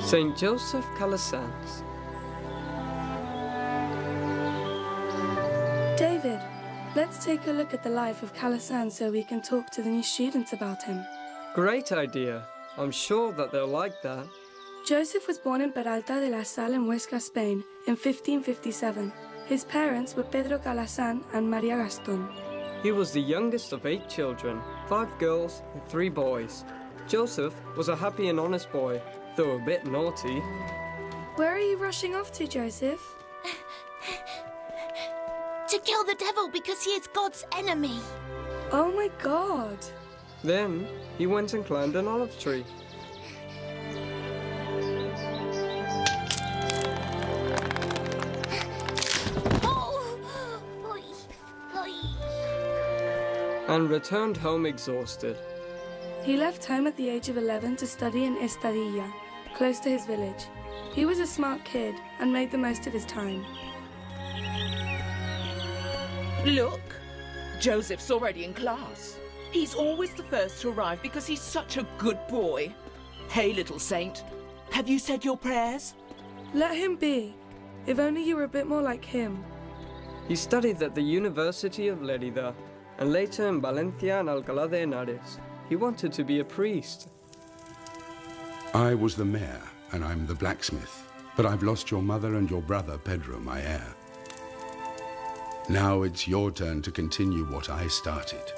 Saint Joseph Calasanz. David, let's take a look at the life of Calasanz so we can talk to the new students about him. Great idea. I'm sure that they'll like that. Joseph was born in Peralta de la Sal in Huesca, Spain, in 1557. His parents were Pedro Calasanz and Maria Gaston. He was the youngest of 8 children, 5 girls and 3 boys. Joseph was a happy and honest boy, though a bit naughty. Where are you rushing off to, Joseph? To kill the devil because he is God's enemy. Oh my God! Then he went and climbed an olive tree. And returned home exhausted. He left home at the age of 11 to study in Estadilla, close to his village. He was a smart kid and made the most of his time. Look, Joseph's already in class. He's always the first to arrive because he's such a good boy. Hey, little saint, have you said your prayers? Let him be. If only you were a bit more like him. He studied at the University of Lerida and later in Valencia and Alcalá de Henares. He wanted to be a priest. I was the mayor, and I'm the blacksmith. But I've lost your mother and your brother, Pedro, my heir. Now it's your turn to continue what I started.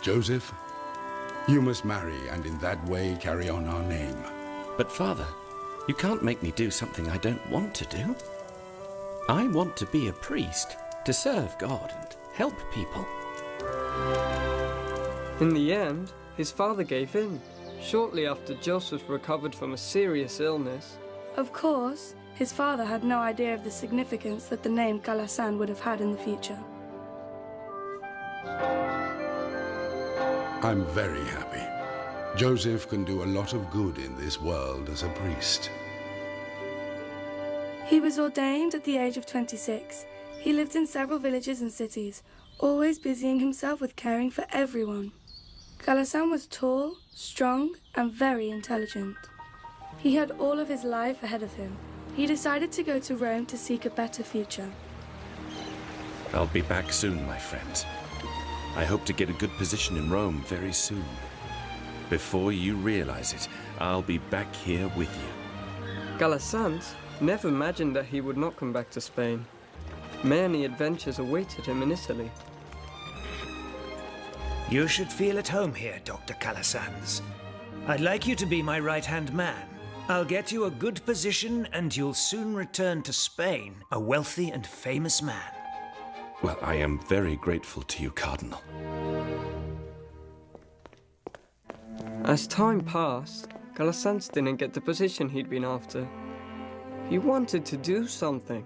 Joseph, you must marry, and in that way carry on our name. But Father, you can't make me do something I don't want to do. I want to be a priest, to serve God and help people. In the end, his father gave in, shortly after Joseph recovered from a serious illness. Of course, his father had no idea of the significance that the name Calasanz would have had in the future. I'm very happy. Joseph can do a lot of good in this world as a priest. He was ordained at the age of 26. He lived in several villages and cities, always busying himself with caring for everyone. Calasanz was tall, strong, and very intelligent. He had all of his life ahead of him. He decided to go to Rome to seek a better future. I'll be back soon, my friends. I hope to get a good position in Rome very soon. Before you realize it, I'll be back here with you. Calasanz never imagined that he would not come back to Spain. Many adventures awaited him in Italy. You should feel at home here, Dr. Calasanz. I'd like you to be my right-hand man. I'll get you a good position and you'll soon return to Spain, a wealthy and famous man. Well, I am very grateful to you, Cardinal. As time passed, Calasanz didn't get the position he'd been after. He wanted to do something.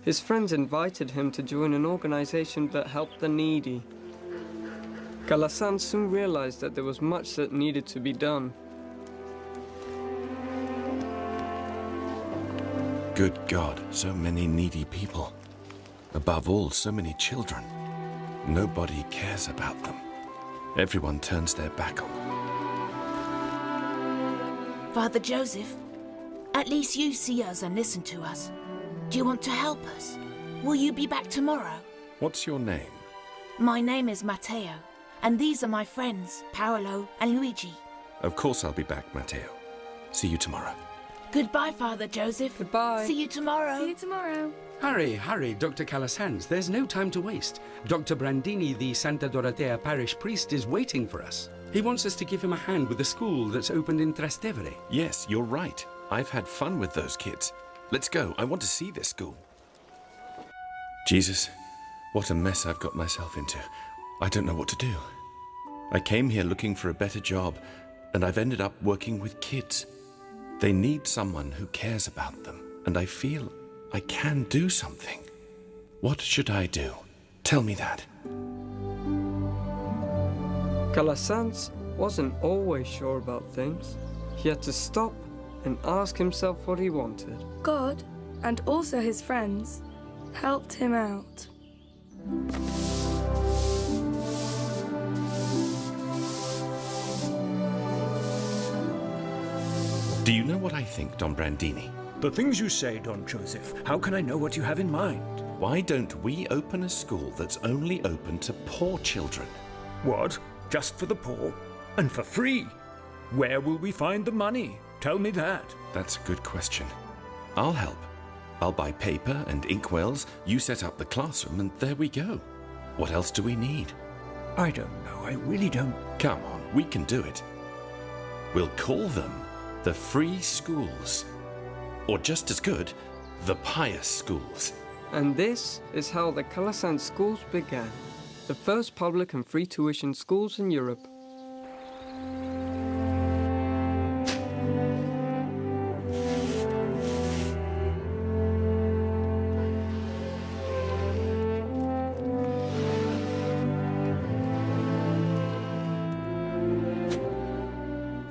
His friends invited him to join an organization that helped the needy. Calasanz soon realized that there was much that needed to be done. Good God, so many needy people. Above all, so many children. Nobody cares about them. Everyone turns their back on them. Father Joseph, at least you see us and listen to us. Do you want to help us? Will you be back tomorrow? What's your name? My name is Matteo, and these are my friends, Paolo and Luigi. Of course I'll be back, Matteo. See you tomorrow. Goodbye, Father Joseph. Goodbye. See you tomorrow. See you tomorrow. Hurry, Dr. Calasanz. There's no time to waste. Dr. Brandini, the Santa Dorotea parish priest, is waiting for us. He wants us to give him a hand with the school that's opened in Trastevere. Yes, you're right. I've had fun with those kids. Let's go. I want to see this school. Jesus, what a mess I've got myself into. I don't know what to do. I came here looking for a better job, and I've ended up working with kids. They need someone who cares about them, and I feel I can do something. What should I do? Tell me that. Calasanz wasn't always sure about things. He had to stop and ask himself what he wanted. God, and also his friends, helped him out. Do you know what I think, Don Brandini? The things you say, Don Joseph, how can I know what you have in mind? Why don't we open a school that's only open to poor children? What? Just for the poor? And for free? Where will we find the money? Tell me that. That's a good question. I'll help. I'll buy paper and inkwells, you set up the classroom, and there we go. What else do we need? I don't know. I really don't. Come on, we can do it. We'll call them the Free Schools. Or just as good, the Pious Schools. And this is how the Calasanz schools began, the first public and free tuition schools in Europe.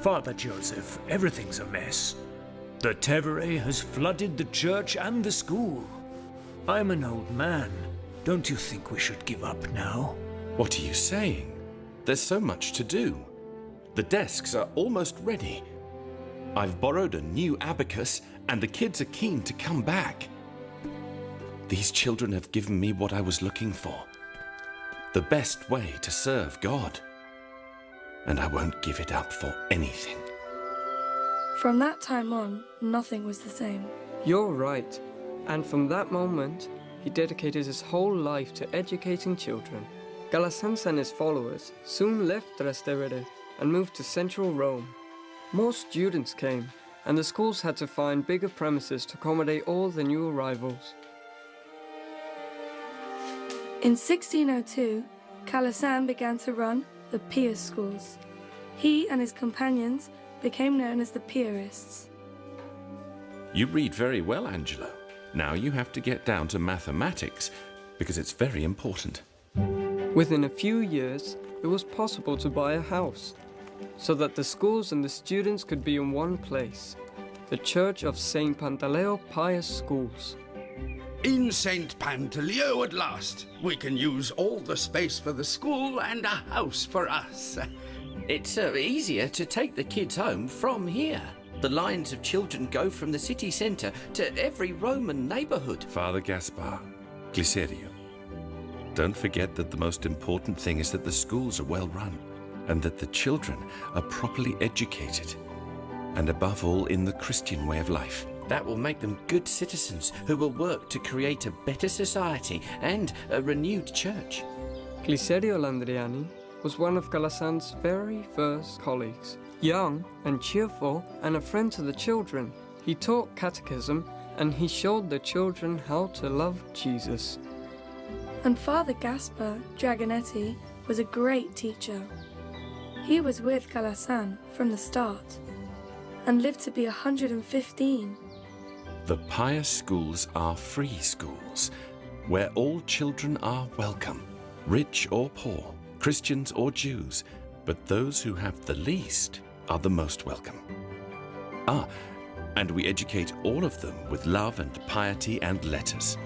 Father Joseph, everything's a mess. The Tevere has flooded the church and the school. I'm an old man. Don't you think we should give up now? What are you saying? There's so much to do. The desks are almost ready. I've borrowed a new abacus, and the kids are keen to come back. These children have given me what I was looking for. The best way to serve God. And I won't give it up for anything. From that time on, nothing was the same. You're right. And from that moment, he dedicated his whole life to educating children. Calasanz and his followers soon left Trastevere and moved to central Rome. More students came, and the schools had to find bigger premises to accommodate all the new arrivals. In 1602, Calasanz began to run the Pious schools. He and his companions became known as the Piarists. You read very well, Angelo. Now you have to get down to mathematics, because it's very important. Within a few years, it was possible to buy a house, so that the schools and the students could be in one place, the Church of St. Pantaleo Pious Schools. In St. Pantaleo at last. We can use all the space for the school and a house for us. It's easier to take the kids home from here. The lines of children go from the city centre to every Roman neighbourhood. Father Gaspar, Glycerio, don't forget that the most important thing is that the schools are well run and that the children are properly educated, and above all in the Christian way of life. That will make them good citizens who will work to create a better society and a renewed church. Glycerio Landriani was one of Calasanz's very first colleagues. Young and cheerful and a friend to the children, he taught catechism and he showed the children how to love Jesus. And Father Gaspar Dragonetti was a great teacher. He was with Calasanz from the start and lived to be 115. The Pious Schools are free schools, where all children are welcome, rich or poor, Christians or Jews, but those who have the least are the most welcome. And we educate all of them with love and piety and letters.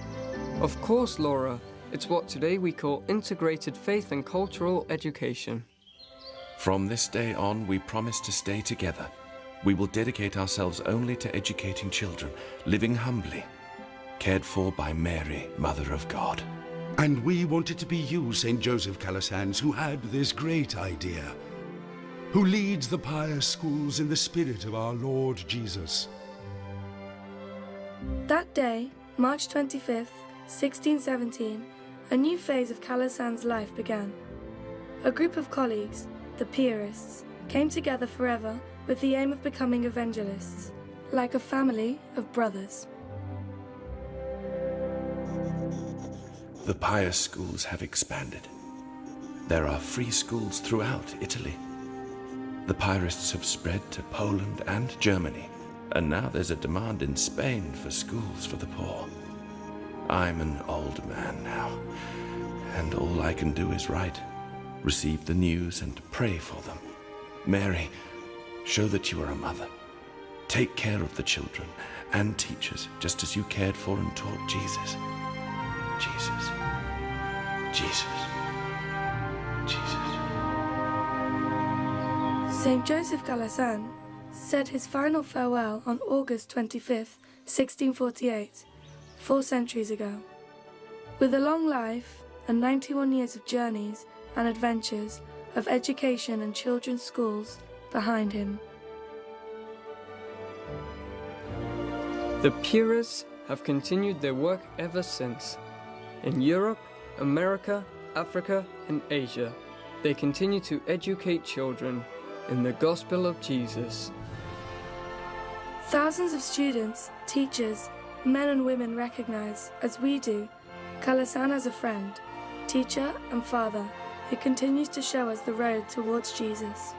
Of course, Laura, it's what today we call integrated faith and cultural education. From this day on, we promise to stay together. We will dedicate ourselves only to educating children, living humbly, cared for by Mary, Mother of God. And we want it to be you, St. Joseph Calasanz, who had this great idea, who leads the Pious Schools in the spirit of our Lord Jesus. That day, March 25th, 1617, a new phase of Calasanz's life began. A group of colleagues, the Piarists, came together forever with the aim of becoming evangelists, like a family of brothers. The Pious Schools have expanded. There are free schools throughout Italy. The Piarists have spread to Poland and Germany, and now there's a demand in Spain for schools for the poor. I'm an old man now, and all I can do is write, receive the news and pray for them. Mary, show that you are a mother. Take care of the children and teachers, just as you cared for and taught Jesus. Jesus. Jesus. Jesus. St. Joseph Calasanz said his final farewell on August 25th, 1648, 4 centuries ago. With a long life and 91 years of journeys and adventures of education and children's schools behind him. The Purists have continued their work ever since. In Europe, America, Africa, and Asia, they continue to educate children in the gospel of Jesus. Thousands of students, teachers, men and women recognize, as we do, Calasanz as a friend, teacher and father who continues to show us the road towards Jesus.